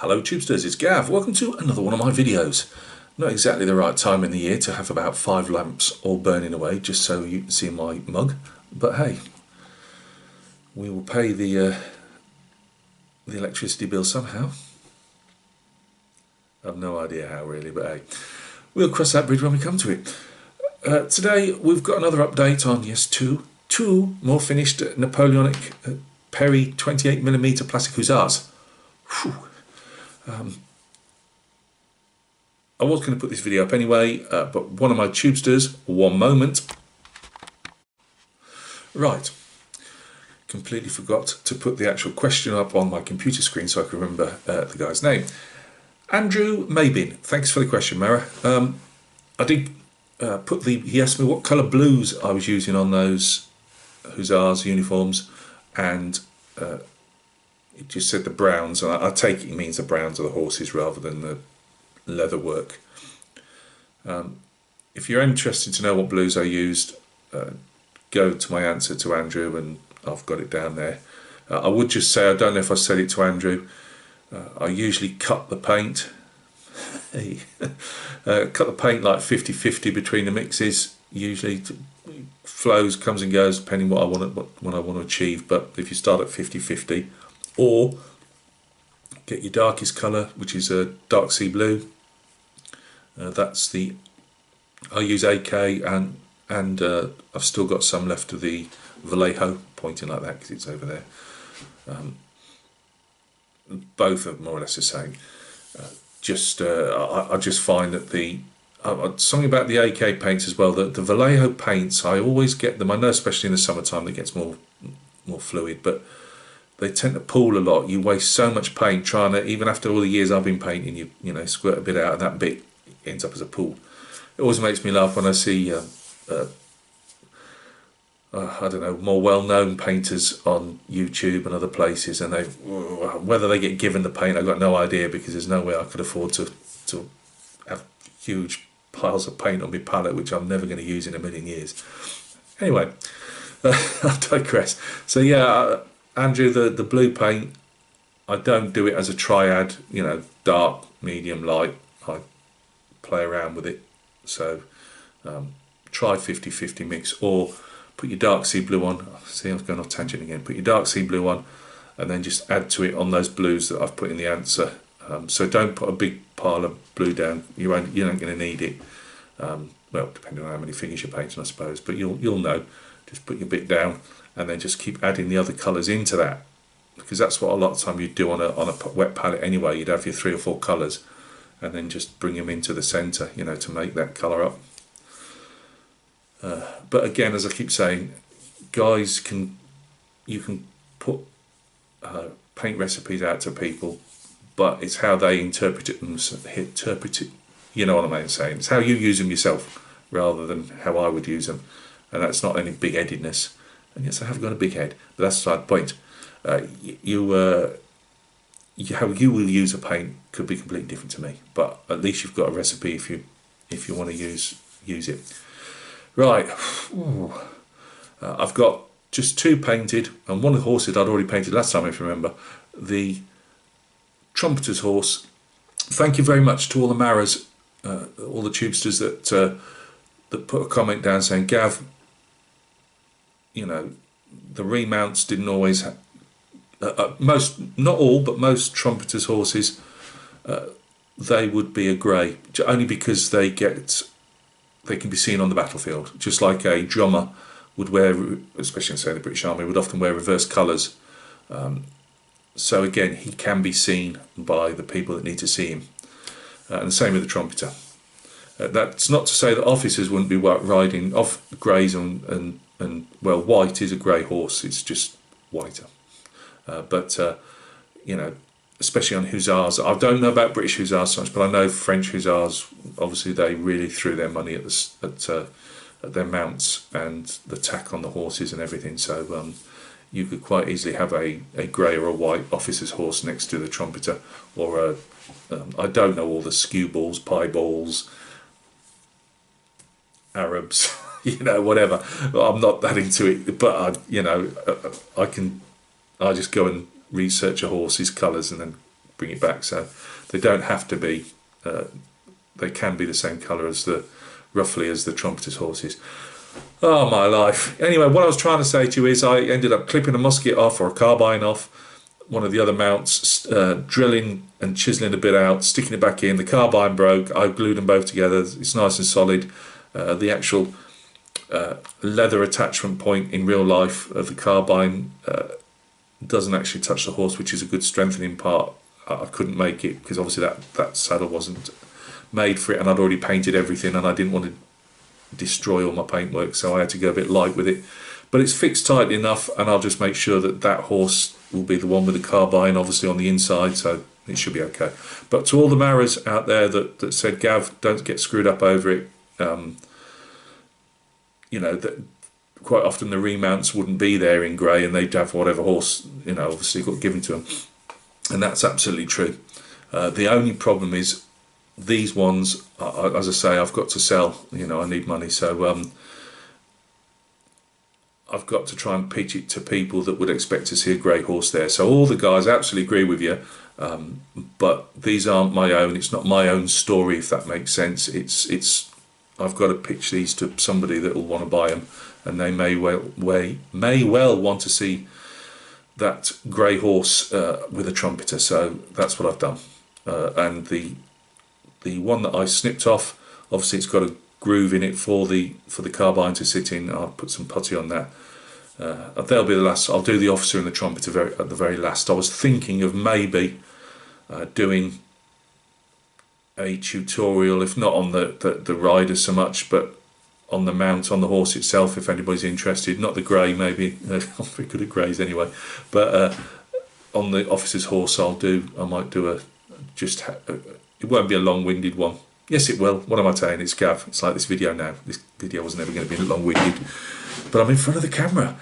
Hello Tubesters, it's Gav. Welcome to another one of my videos. Not exactly the right time in the year to have about 5 lamps all burning away just so you can see my mug, but hey, we will pay the electricity bill somehow. I've no idea how really, but hey, we'll cross that bridge when we come to it. Today we've got another update on, yes, two more finished Napoleonic Perry 28mm plastic Hussars. I was going to put this video up anyway, but one of my tubesters, one moment. Right, completely forgot to put the actual question up on my computer screen so I can remember the guy's name. Andrew Mabin, thanks for the question, Mara. I did put he asked me what colour blues I was using on those Hussars uniforms, and it just said the browns, and I take it means the browns of the horses rather than the leather work. If you're interested to know what blues I used, go to my answer to Andrew, and I've got it down there. I would just say, I don't know if I said it to Andrew, I usually cut the paint cut the paint like 50-50 between the mixes. Usually flows, comes and goes depending what I want to achieve, but if you start at 50-50, or get your darkest colour, which is a dark sea blue. I use AK, and I've still got some left of the Vallejo, pointing like that because it's over there. Both are more or less the same. I just find that something about the AK paints as well, the Vallejo paints, I always get them, I know especially in the summertime that gets more fluid, but they tend to pool a lot. You waste so much paint trying to, even after all the years I've been painting, you know, squirt a bit out, and that bit ends up as a pool. It always makes me laugh when I see I don't know, more well-known painters on YouTube and other places, and whether they get given the paint, I've got no idea, because there's no way I could afford to have huge piles of paint on my palette, which I'm never going to use in a million years. Anyway, I digress. So yeah, Andrew, the blue paint, I don't do it as a triad, you know, dark, medium, light. I play around with it. So try 50-50 mix, or put your dark sea blue on. See, I was going off tangent again. Put your dark sea blue on, and then just add to it on those blues that I've put in the answer. So don't put a big pile of blue down. You're not going to need it. Well, depending on how many fingers you're painting, I suppose. But you'll know. Just put your bit down, and then just keep adding the other colours into that, because that's what a lot of time you do on a wet palette anyway. You'd have your 3 or 4 colours, and then just bring them into the centre, you know, to make that colour up. But again, as I keep saying, guys, you can put paint recipes out to people, but it's how they interpret it, you know what I mean saying. It's how you use them yourself rather than how I would use them, and that's not any big-headedness. And yes, I have got a big head, but that's the point. How you will use a paint could be completely different to me, but at least you've got a recipe if you want to use it. Right, I've got just 2 painted, and one of the horses I'd already painted last time, if you remember, the trumpeter's horse. Thank you very much to all the marras, all the tubesters that put a comment down saying, Gav, you know, the remounts didn't always have, not all, but most trumpeters' horses, they would be a grey, only because they can be seen on the battlefield, just like a drummer would wear, especially in, say, the British Army, would often wear reverse colours. So again, he can be seen by the people that need to see him. And the same with the trumpeter. That's not to say that officers wouldn't be riding off greys, and well, white is a grey horse, it's just whiter. But you know, especially on Hussars, I don't know about British Hussars so much, but I know French Hussars, obviously they really threw their money at their mounts and the tack on the horses and everything, so you could quite easily have a grey or a white officer's horse next to the trumpeter, or I don't know all the skew balls, pie balls, Arabs, you know, whatever. I'm not that into it, but I just go and research a horse's colours and then bring it back. So they don't have to be. They can be the same colour as roughly as the trumpeter's horses. Oh my life. Anyway, what I was trying to say to you is I ended up clipping a musket off, or a carbine off one of the other mounts, drilling and chiseling a bit out, sticking it back in. The carbine broke. I glued them both together. It's nice and solid. The actual leather attachment point in real life of the carbine doesn't actually touch the horse, which is a good strengthening part. I couldn't make it because obviously that saddle wasn't made for it, and I'd already painted everything, and I didn't want to destroy all my paintwork, so I had to go a bit light with it. But it's fixed tightly enough, and I'll just make sure that horse will be the one with the carbine obviously on the inside, so it should be okay. But to all the marras out there that said, Gav, don't get screwed up over it, you know, that quite often the remounts wouldn't be there in grey, and they'd have whatever horse, you know, obviously got given to them, and that's absolutely true. The only problem is these ones, as I say, I've got to sell, you know, I need money, so I've got to try and pitch it to people that would expect to see a grey horse there. So all the guys absolutely agree with you, but these aren't my own. It's not my own story, if that makes sense. It's I've got to pitch these to somebody that will want to buy them, and they may well want to see that grey horse with a trumpeter. So that's what I've done. And the one that I snipped off, obviously it's got a groove in it for the carbine to sit in. I'll put some putty on that. They'll be the last. I'll do the officer and the trumpeter at the very last. I was thinking of maybe doing a tutorial, if not on the rider so much, but on the mount, on the horse itself, if anybody's interested. Not the grey, maybe. I'm pretty good at greys anyway. But on the officer's horse, I might do it won't be a long-winded one. Yes, it will. What am I saying? It's Gav. It's like this video now. This video was never going to be long-winded, but I'm in front of the camera.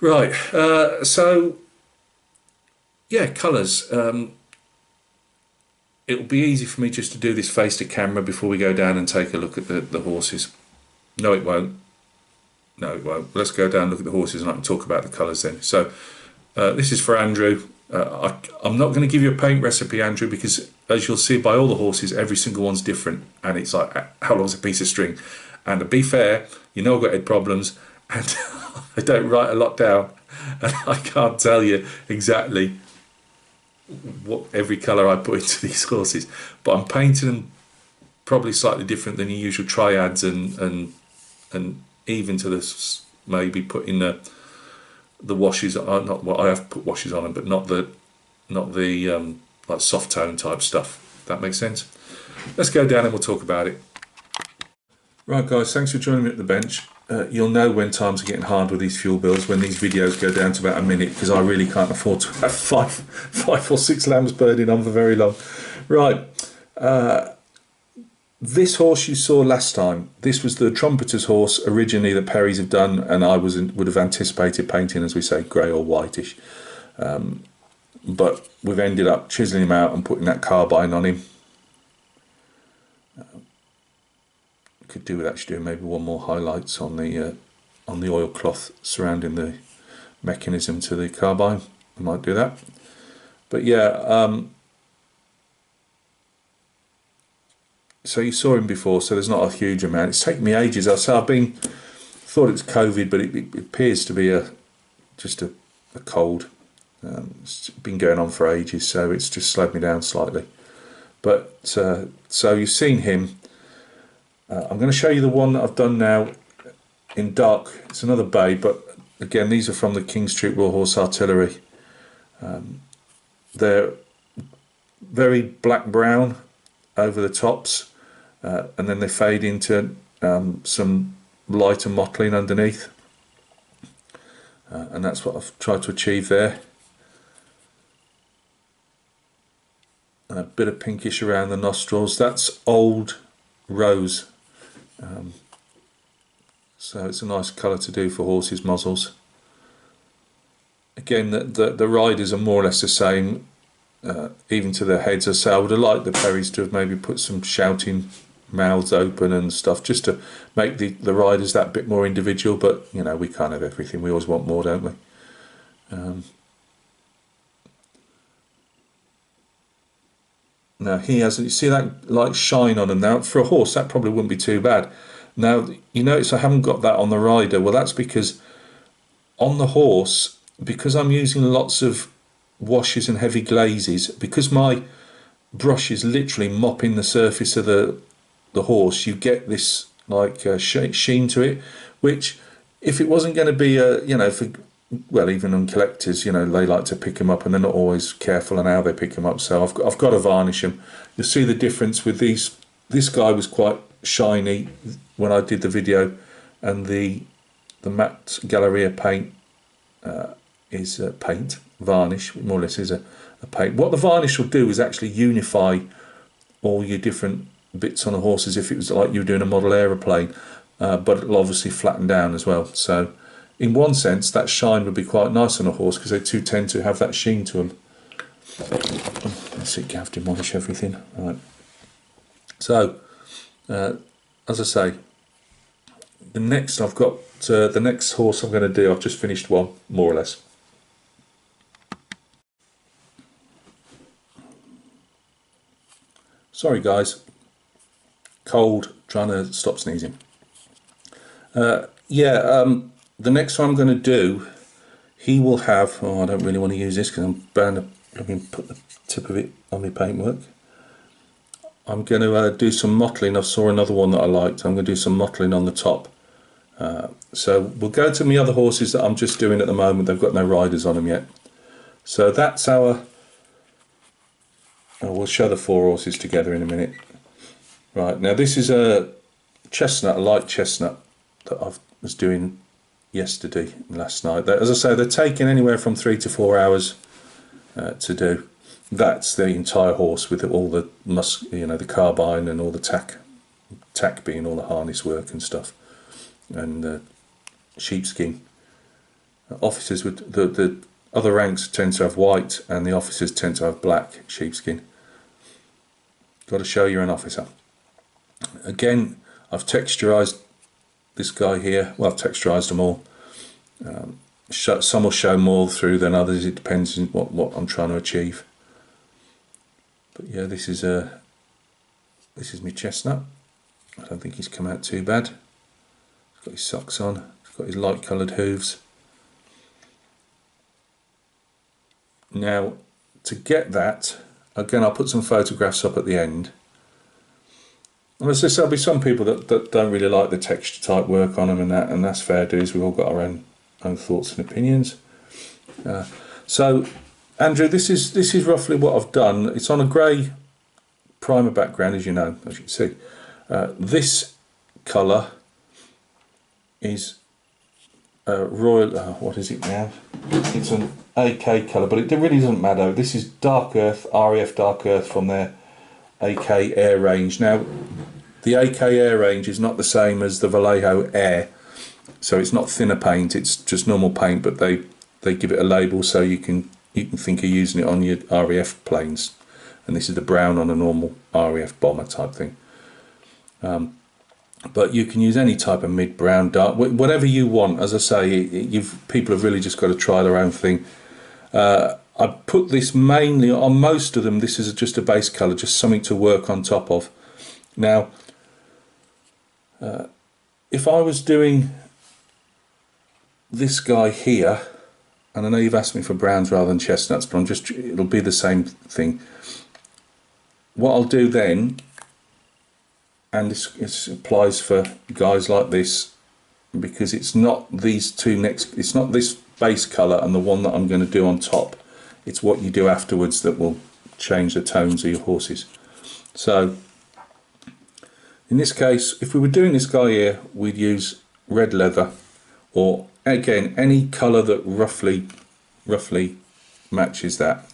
Right. So, yeah, colours. It'll be easy for me just to do this face to camera before we go down and take a look at the horses. No, it won't. No, it won't. Let's go down and look at the horses, and I can talk about the colours then. So, this is for Andrew. I'm not going to give you a paint recipe, Andrew, because as you'll see by all the horses, every single one's different, and it's like, how long's a piece of string? And to be fair, you know I've got head problems, and I don't write a lot down, and I can't tell you exactly what every colour I put into these horses, but I'm painting them probably slightly different than your usual triads, and even to this, maybe putting the washes are not what I have put washes on them, but not the like soft tone type stuff. If that makes sense. Let's go down and we'll talk about it. Right, guys, thanks for joining me at the bench. You'll know when times are getting hard with these fuel bills, when these videos go down to about a minute, because I really can't afford to have five or six lamps burning on for very long. Right. This horse you saw last time, this was the trumpeter's horse originally that Perry's have done, and I would have anticipated painting, as we say, grey or whitish. But we've ended up chiselling him out and putting that carbine on him. Could do with actually doing maybe one more highlights on the oilcloth surrounding the mechanism to the carbine. I might do that. But yeah, so you saw him before, so there's not a huge amount. It's taken me ages. I thought it was COVID, but it appears to be just a cold. It's been going on for ages, so it's just slowed me down slightly. But so you've seen him. I'm going to show you the one that I've done now in dark. It's another bay, but again, these are from the King's Troop Royal Horse Artillery. They're very black-brown over the tops, and then they fade into some lighter mottling underneath. And that's what I've tried to achieve there. A bit of pinkish around the nostrils. That's old rose. So it's a nice colour to do for horses' muzzles. Again, the riders are more or less the same, even to their heads. I say I would have liked the Perrys to have maybe put some shouting mouths open and stuff, just to make the riders that bit more individual, but you know, we can't have everything. We always want more, don't we? Now he has, you see that light shine on him. Now for a horse that probably wouldn't be too bad. Now you notice I haven't got that on the rider. Well, that's because on the horse, because I'm using lots of washes and heavy glazes, because my brush is literally mopping the surface of the horse, you get this like sheen to it, which if it wasn't going to be a, you know, for, well, even on collectors, you know, they like to pick them up and they're not always careful on how they pick them up, so I've got to varnish them. You'll see the difference with these. This guy was quite shiny when I did the video, and the matte Galleria paint is paint varnish, more or less is a paint. What the varnish will do is actually unify all your different bits on a horse as if it was like you were doing a model aeroplane, but it'll obviously flatten down as well. So in one sense that shine would be quite nice on a horse because they too tend to have that sheen to them. Let's see, Gav demolish everything. Right. So as I say, the next I've got the next horse I'm going to do, I've just finished one more or less. Sorry guys, cold, trying to stop sneezing. The next one I'm going to do, he will have, oh, I don't really want to use this because I'm bound to, let me put the tip of it on my paintwork. I'm going to do some mottling. I saw another one that I liked. I'm going to do some mottling on the top. So we'll go to my other horses that I'm just doing at the moment. They've got no riders on them yet. So that's our, we'll show the four horses together in a minute. Right, now this is a chestnut, a light chestnut that I was doing yesterday, last night. As I say, they're taking anywhere from 3 to 4 hours to do. That's the entire horse with all the you know, the carbine and all the tack being all the harness work and stuff, and the sheepskin. Officers would, the other ranks tend to have white, and the officers tend to have black sheepskin. Got to show you're an officer. Again, I've texturized this guy here. Well, I've texturized them all. Some will show more through than others. It depends on what I'm trying to achieve. But yeah, this is my chestnut. I don't think he's come out too bad. He's got his socks on. He's got his light coloured hooves. Now, to get that, again, I'll put some photographs up at the end. And as I say, there'll be some people that don't really like the texture type work on them, and that's fair dues. We've all got our own thoughts and opinions. So, Andrew, this is roughly what I've done. It's on a grey primer background, as you know, as you can see. This colour is royal. What is it now? It's an AK colour, but it really doesn't matter. This is Dark Earth, RAF Dark Earth from their AK Air range. Now, the AK Air range is not the same as the Vallejo Air, so it's not thinner paint. It's just normal paint, but they give it a label so you can think of using it on your RAF planes. And this is the brown on a normal RAF bomber type thing. But you can use any type of mid-brown, dark, whatever you want. As I say, people have really just got to try their own thing. I put this mainly on most of them. This is just a base colour, just something to work on top of. Now, if I was doing this guy here, and I know you've asked me for browns rather than chestnuts, but it'll be the same thing. What I'll do then, and this applies for guys like this, because it's not these two next, it's not this base colour and the one that I'm going to do on top. It's what you do afterwards that will change the tones of your horses. So in this case, if we were doing this guy here, we'd use red leather, or again any colour that roughly matches that.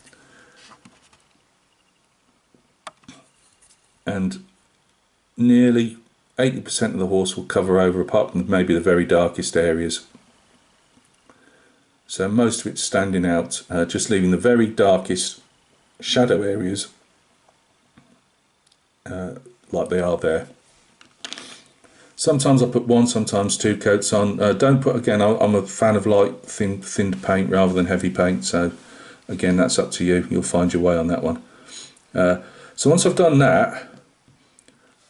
And nearly 80% of the horse will cover over, apart from maybe the very darkest areas. So most of it's standing out, just leaving the very darkest shadow areas like they are there. Sometimes I put one, sometimes two coats on. Don't put, again, I'm a fan of light, thinned paint rather than heavy paint. So again, that's up to you. You'll find your way on that one. So once I've done that,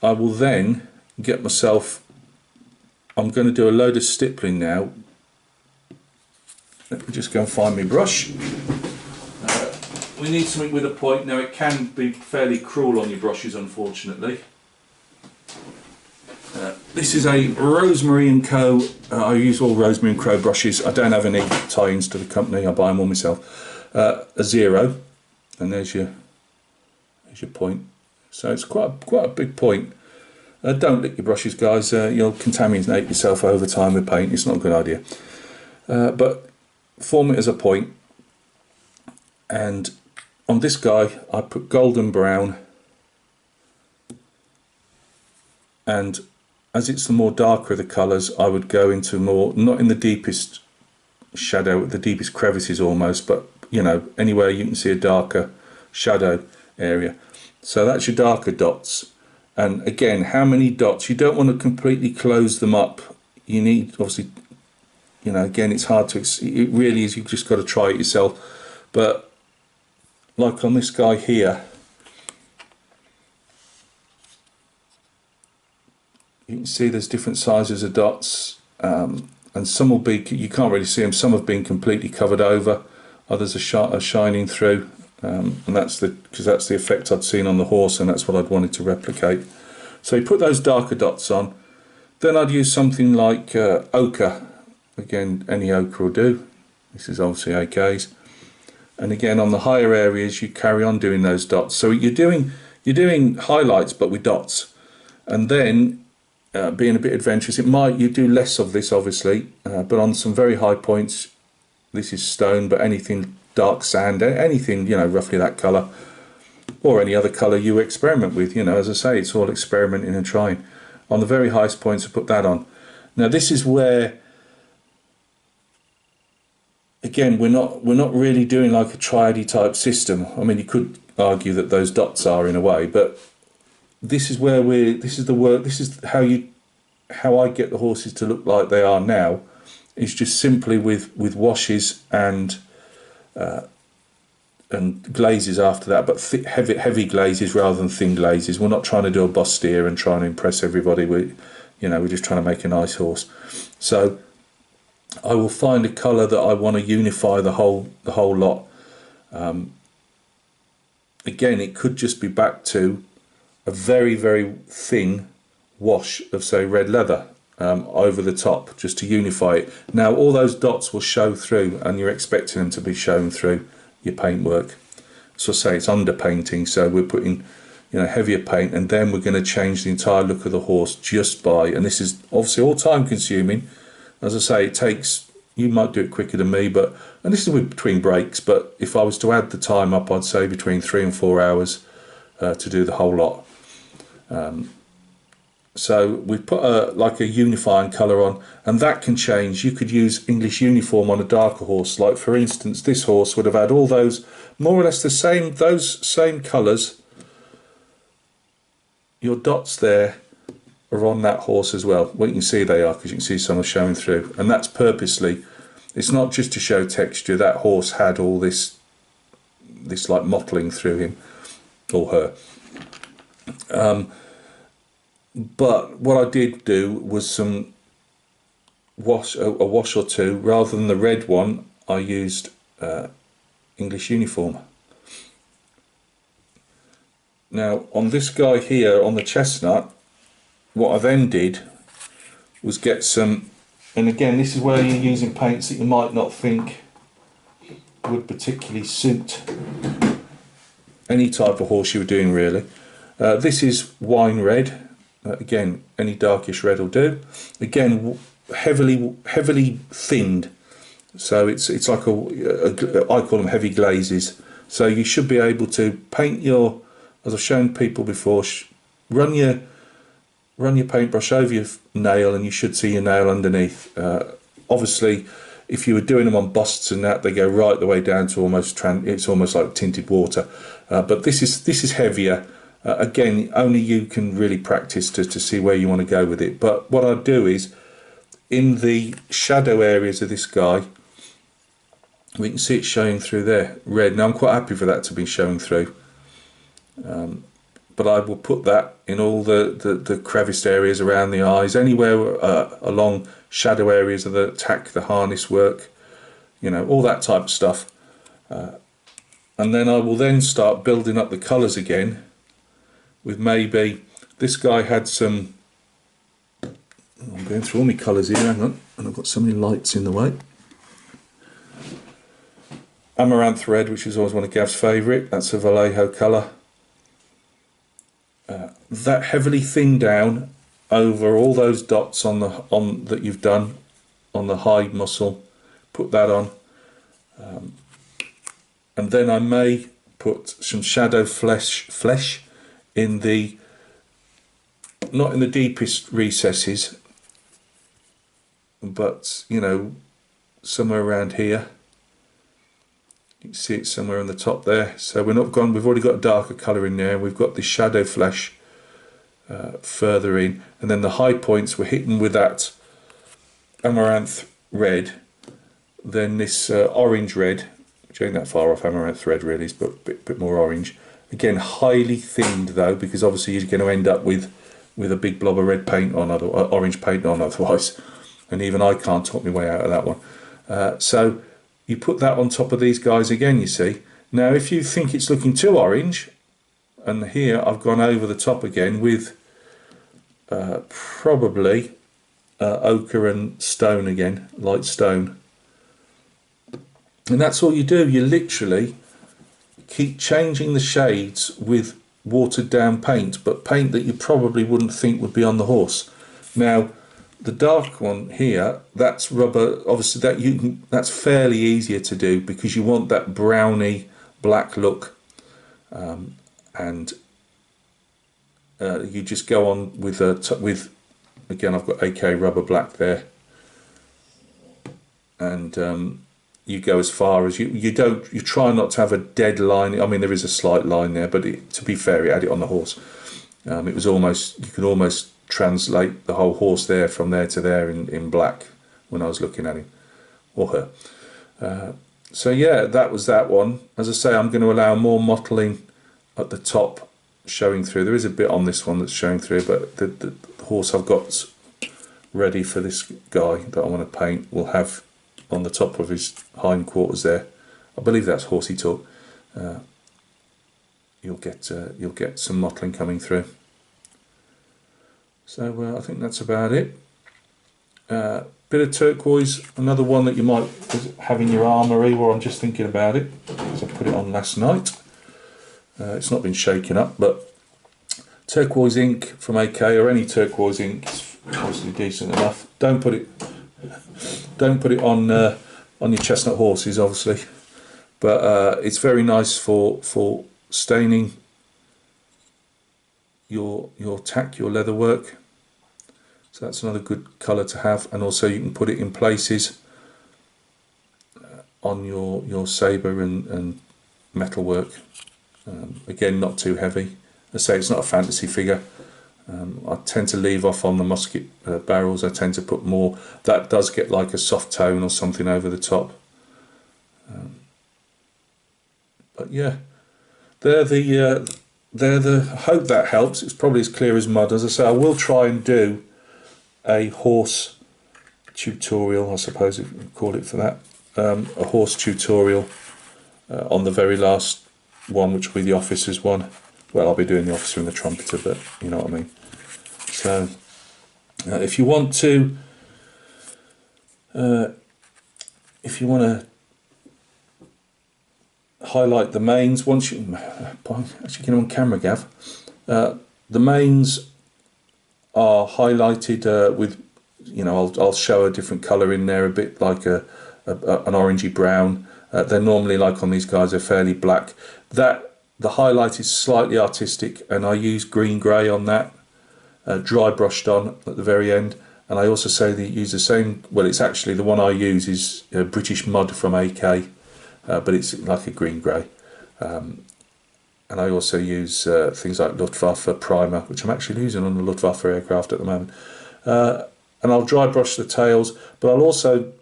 I will then get myself, I'm going to do a load of stippling now. Let me just go and find my brush. We need something with a point. Now it can be fairly cruel on your brushes, unfortunately. This is a Rosemary & Co. I use all Rosemary & Co brushes. I don't have any tie-ins to the company, I buy them all myself. A 0, and there's your point. So it's quite a big point. Don't lick your brushes, guys. You'll contaminate yourself over time with paint. It's not a good idea. But form it as a point. And on this guy, I put golden brown. And as it's the more darker of the colours, I would go into more, not in the deepest shadow, the deepest crevices almost, but you know, anywhere you can see a darker shadow area. So that's your darker dots. And again, how many dots? You don't want to completely close them up. You need, obviously, you know, again, it's hard to, it really is, you've just got to try it yourself. But like on this guy here, you can see there's different sizes of dots, and some will be, you can't really see them, some have been completely covered over, others are shining through, and that's because that's the effect I'd seen on the horse, and that's what I'd wanted to replicate. So you put those darker dots on, then I'd use something like ochre. Again, any ochre will do. This is obviously AKs. And again, on the higher areas, you carry on doing those dots. So you're doing highlights, but with dots. And then, being a bit adventurous, you do less of this, obviously, but on some very high points, this is stone, but anything dark sand, anything, you know, roughly that colour, or any other colour you experiment with, you know, as I say, it's all experimenting and trying. On the very highest points, I put that on. Now this is where, again, we're not really doing like a triady type system. I mean, you could argue that those dots are in a way, but this is where this is how I get the horses to look like they are now, is just simply with washes and glazes after that, but heavy glazes rather than thin glazes. We're not trying to do a bustier and trying to impress everybody. We're just trying to make a nice horse. So I will find a colour that I want to unify the whole lot. Again, it could just be back to a very, very thin wash of, say, red leather over the top, just to unify it. Now all those dots will show through, and you're expecting them to be shown through your paintwork. So I say it's underpainting, so we're putting, you know, heavier paint, and then we're going to change the entire look of the horse just by, and this is obviously all time consuming. As I say, it takes, you might do it quicker than me, but, and this is between breaks, but if I was to add the time up, I'd say between 3 and 4 hours to do the whole lot. So we've put like a unifying colour on, and that can change. You could use English uniform on a darker horse. Like for instance, this horse would have had all those more or less those same colours. Your dots there are on that horse as well. Well, you can see they are, because you can see some are showing through, and that's purposely. It's not just to show texture. That horse had all this like mottling through him or her. But what I did do was a wash or two. Rather than the red one, I used English uniform. Now on this guy here, on the chestnut, what I then did was get some, and again this is where you're using paints that you might not think would particularly suit any type of horse you were doing really. This is wine red. Again, any darkish red will do. Again, heavily thinned, so it's like I call them heavy glazes. So you should be able to paint your, as I've shown people before, run your paintbrush over your nail, and you should see your nail underneath. Obviously, if you were doing them on busts and that, they go right the way down to it's almost like tinted water. But this is heavier. Again, only you can really practice to see where you want to go with it. But what I do is, in the shadow areas of this guy, we can see it showing through there, red. Now I'm quite happy for that to be showing through. but I will put that in all the creviced areas around the eyes, anywhere along shadow areas of the tack, the harness work, you know, all that type of stuff. And then I will then start building up the colours again with maybe, this guy had some, I'm going through all my colours here, hang on, and I've got so many lights in the way. Amaranth red, which is always one of Gav's favourite, that's a Vallejo colour. That heavily thinned down over all those dots on that you've done on the high muscle, put that on. And then I may put some shadow flesh in the, not in the deepest recesses, but you know, somewhere around here. You can see it somewhere on the top there. So we're not gone, we've already got a darker colour in there. We've got the shadow flesh further in, and then the high points we're hitting with that amaranth red, then this orange red, which ain't that far off amaranth red really, but a bit more orange. Again, highly thinned though, because obviously you're going to end up with a big blob of red paint on, orange paint on otherwise, and even I can't talk my way out of that one. So you put that on top of these guys again, you see. Now if you think it's looking too orange, and here I've gone over the top again with probably ochre and stone again, light stone. And that's all you do. You literally keep changing the shades with watered down paint, but paint that you probably wouldn't think would be on the horse. Now the dark one here, that's rubber, obviously that's fairly easier to do because you want that browny black look, and you just go on with again, I've got AK rubber black there, and you go as far as you try not to have a dead line. I mean, there is a slight line there, but to be fair, it had it on the horse. It was almost, you could almost translate the whole horse there from there to there in black when I was looking at him or her. So yeah, that was that one. As I say, I'm going to allow more mottling at the top showing through. There is a bit on this one that's showing through, but the horse I've got ready for this guy that I want to paint will have on the top of his hindquarters there, I believe that's horsey talk, you'll get some mottling coming through. So I think that's about it. Bit of turquoise, another one that you might have in your armoury, or I'm just thinking about it because I put it on last night. It's not been shaken up, but turquoise ink from AK, or any turquoise ink is obviously decent enough. Don't put it on your chestnut horses, obviously, but it's very nice for staining your tack, your leather work. So that's another good colour to have, and also you can put it in places on your sabre and metal work. Again, not too heavy. I say it's not a fantasy figure. I tend to leave off on the musket barrels. I tend to put more. That does get like a soft tone or something over the top. But yeah, they're the. I hope that helps. It's probably as clear as mud. As I say, I will try and do a horse tutorial, I suppose if you call it for that. A horse tutorial on the very last one, which will be the officer's one. Well, I'll be doing the officer and the trumpeter, but you know what I mean. So if you want to highlight the mains, once you actually get on camera, Gav, the mains are highlighted with, you know, I'll show a different colour in there, a bit like an orangey brown. They're normally, like on these guys, they're fairly black. The highlight is slightly artistic, and I use green grey on that, dry brushed on at the very end. And I also say that you use the same, well, it's actually, the one I use is British Mud from AK, but it's like a green grey. And I also use things like Luftwaffe primer, which I'm actually using on the Luftwaffe aircraft at the moment. And I'll dry brush the tails, but I'll also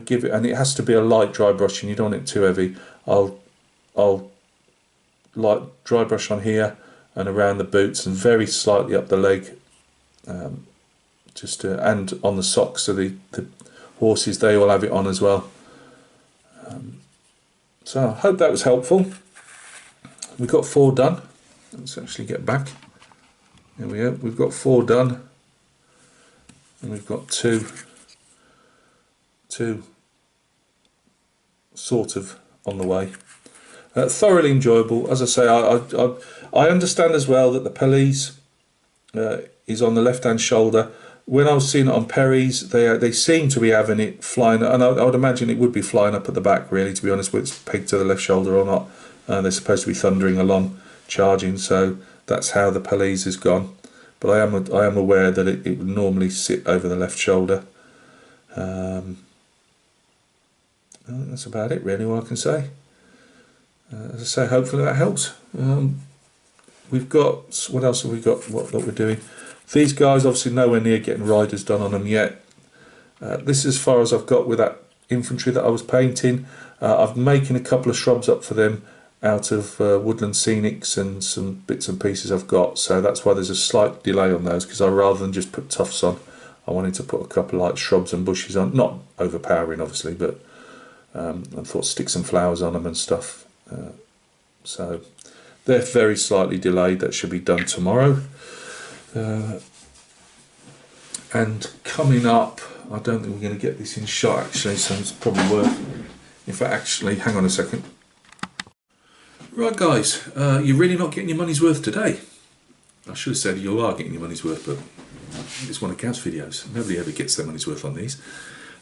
give it, and it has to be a light dry brushing, you don't want it too heavy. I'll light dry brush on here, and around the boots and very slightly up the leg, and on the socks. So the horses, they all have it on as well. So I hope that was helpful. We've got 4 done. Let's actually get back. There we go. We've got 4 done, and we've got two sort of on the way. Thoroughly enjoyable. As I say, I understand as well that the pelisse is on the left-hand shoulder. When I was seeing it on Perry's, they seem to be having it flying, and I would imagine it would be flying up at the back, really, to be honest, whether it's pegged to the left shoulder or not. They're supposed to be thundering along, charging, so that's how the pelisse has gone. But I am aware that it would normally sit over the left shoulder. That's about it, really, all I can say. As I say, hopefully that helps. We've got, what else have we got, what we're doing? These guys, obviously nowhere near getting riders done on them yet. This is as far as I've got with that infantry that I was painting. I'm making a couple of shrubs up for them out of woodland scenics and some bits and pieces I've got, so that's why there's a slight delay on those, because rather than just put tufts on, I wanted to put a couple of like shrubs and bushes on, not overpowering obviously, but I thought stick some flowers on them and stuff. So they're very slightly delayed. That should be done tomorrow. And coming up, I don't think we're going to get this in shot actually, so it's probably worth, in fact actually, hang on a second. Right guys, you're really not getting your money's worth today. I should have said you are getting your money's worth, but it's one of Gav's videos. Nobody ever gets their money's worth on these.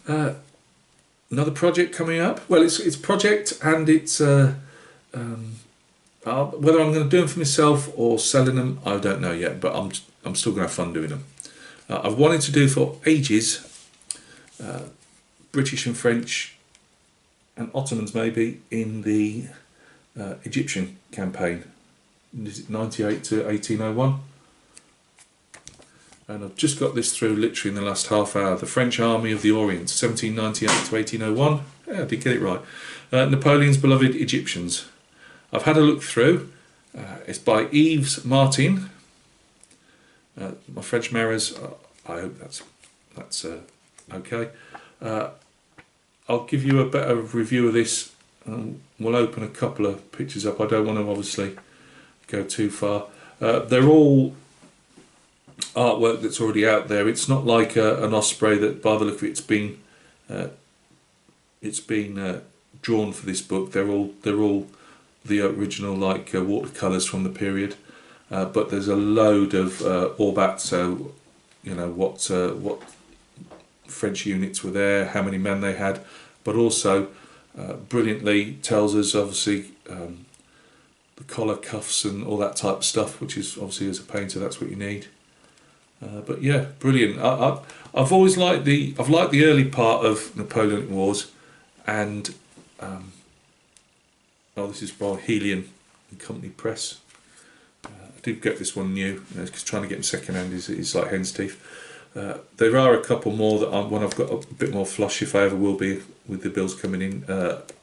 Another project coming up. Well, it's project, and it's whether I'm going to do them for myself or selling them, I don't know yet. But I'm still going to have fun doing them. I've wanted to do for ages British and French and Ottomans maybe in the Egyptian campaign. Is it 98 to 1801? And I've just got this through literally in the last half hour. The French Army of the Orient, 1798 to 1801. Yeah, I did get it right. Napoleon's Beloved Egyptians. I've had a look through. It's by Yves Martin. My French marras. I hope that's okay. I'll give you a better review of this. We'll open a couple of pictures up. I don't want to obviously go too far. They're all artwork that's already out there. It's not like an osprey that, by the look of it, it's been drawn for this book. They're all the original, like watercolors from the period. But there's a load of Orbat, so you know what French units were there, how many men they had, but also brilliantly tells us obviously the collar, cuffs, and all that type of stuff, which is obviously, as a painter, that's what you need. But yeah, brilliant. I've always liked the early part of Napoleonic Wars, and this is by Helion and Company Press. I did get this one new, because trying to get them second hand is like hen's teeth. There are a couple more that when I've got a bit more flush, if I ever will be with the bills coming in,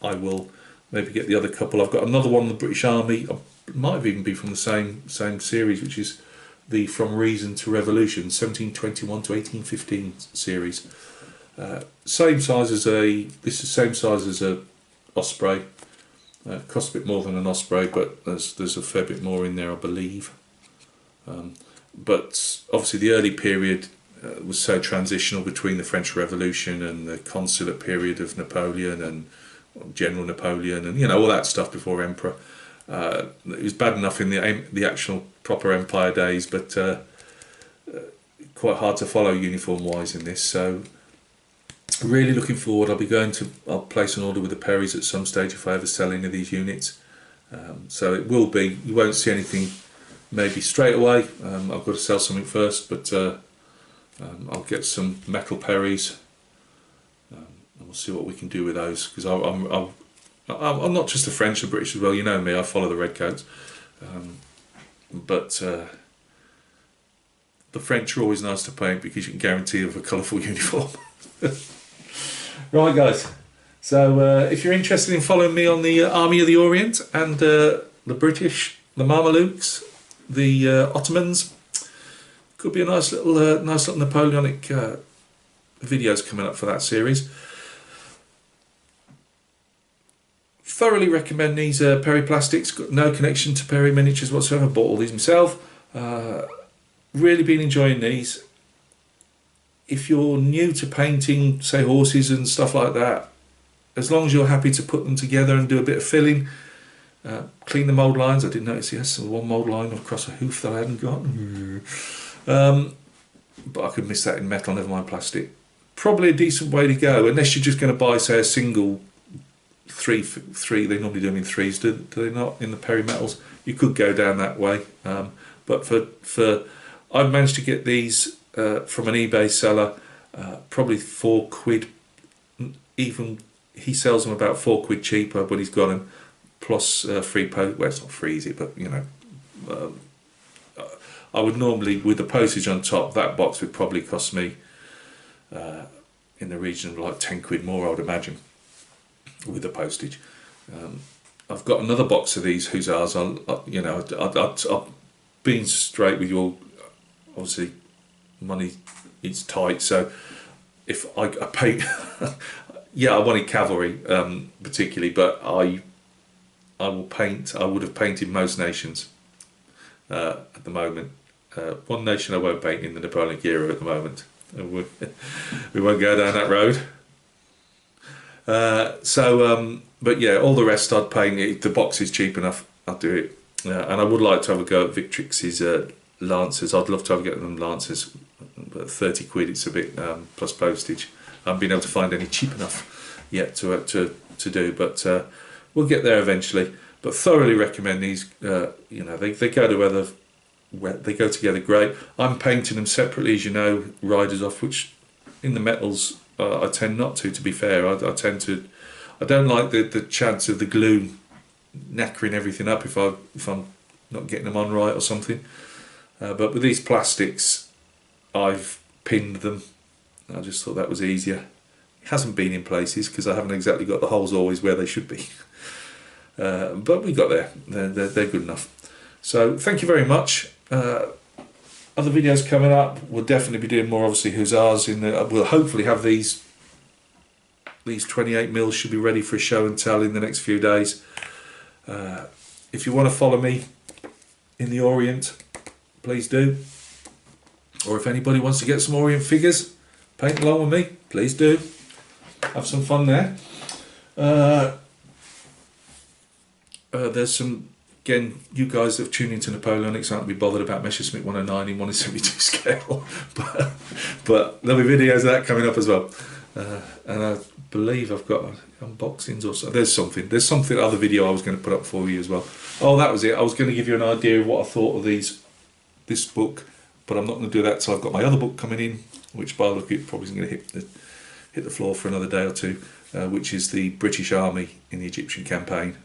I will maybe get the other couple. I've got another one, the British Army. It might have even be from the same series, which is the From Reason to Revolution, 1721 to 1815 series. Same size as this is same size as a osprey. Costs a bit more than an osprey, but there's a fair bit more in there, I believe. But obviously the early period was so transitional between the French Revolution and the consulate period of Napoleon and General Napoleon, and all that stuff before Emperor. It was bad enough in the actual proper Empire days, but quite hard to follow uniform wise in this. So really looking forward. I'll place an order with the Perrys at some stage if I ever sell any of these units. So it will be, you won't see anything maybe straight away. I've got to sell something first, but I'll get some metal Perrys, and we'll see what we can do with those, because I'm not just a French and British as well, you know me, I follow the redcoats. But the French are always nice to paint because you can guarantee of a colourful uniform. Right guys, so if you're interested in following me on the Army of the Orient and the British, the Mamelukes, the Ottomans. Could be a nice little Napoleonic videos coming up for that series. Thoroughly recommend these Perry plastics. Got no connection to Perry miniatures whatsoever. Bought all these myself. Really been enjoying these. If you're new to painting, say horses and stuff like that, as long as you're happy to put them together and do a bit of filling, clean the mould lines. I did notice yes, one mould line across a hoof that I hadn't got. But I could miss that in metal, never mind plastic. Probably a decent way to go, unless you're just going to buy, say, a single three. They normally do them in threes, do they not? In the Perry metals, you could go down that way. But for I've managed to get these from an eBay seller, probably £4. Even he sells them about £4 cheaper, but he's got them plus free post. Well, it's not free, is it? But you know, I would normally, with the postage on top, that box would probably cost me in the region of like £10 more, I would imagine, with the postage. I've got another box of these Hussars. I've been straight with you all. Obviously, money is tight, so if I pay, yeah, I wanted cavalry particularly, but I will paint. I would have painted most nations at the moment. One nation I won't paint in the Napoleonic era at the moment. We won't go down that road. But yeah, all the rest I'd paint. If the box is cheap enough, I'll do it. And I would like to have a go at Victrix's Lancers. I'd love to have a go at them Lancers, but £30 it's a bit plus postage. I haven't been able to find any cheap enough yet to do, but we'll get there eventually. But thoroughly recommend these. You know, they go together great. I'm painting them separately, as you know, riders off, which in the metals I tend not to be fair. I don't like the chance of the glue knackering everything up if I'm not getting them on right or something. But with these plastics, I've pinned them. I just thought that was easier. It hasn't been in places because I haven't exactly got the holes always where they should be. But we got there. They're good enough. So thank you very much. Other videos coming up. We'll definitely be doing more, obviously, Hussars. We'll hopefully have these 28mm should be ready for a show and tell in the next few days. If you want to follow me in the Orient, please do. Or if anybody wants to get some Orient figures, paint along with me, please do. Have some fun there. There's some, again, you guys that have tuned into Napoleonics aren't be bothered about Messerschmitt 109 in 1/72 scale, but there'll be videos of that coming up as well. And I believe I've got unboxings or so. There's something other video I was going to put up for you as well. Oh, that was it. I was going to give you an idea of what I thought of this book, but I'm not going to do that till I've got my other book coming in, which by the look it probably isn't going to hit the floor for another day or two, which is the British Army in the Egyptian campaign.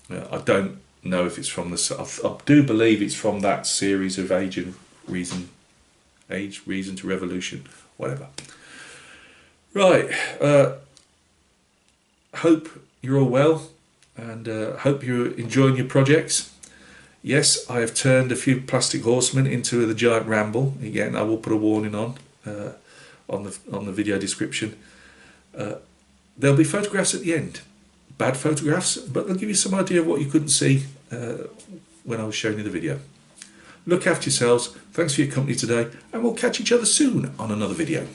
I don't know if it's from I do believe it's from that series of Age, Reason to Revolution, whatever. Right, hope you're all well, and hope you're enjoying your projects. Yes, I have turned a few plastic horsemen into the giant ramble. Again, I will put a warning on the video description. There'll be photographs at the end. Bad photographs, but they'll give you some idea of what you couldn't see when I was showing you the video. Look after yourselves. Thanks for your company today, and we'll catch each other soon on another video.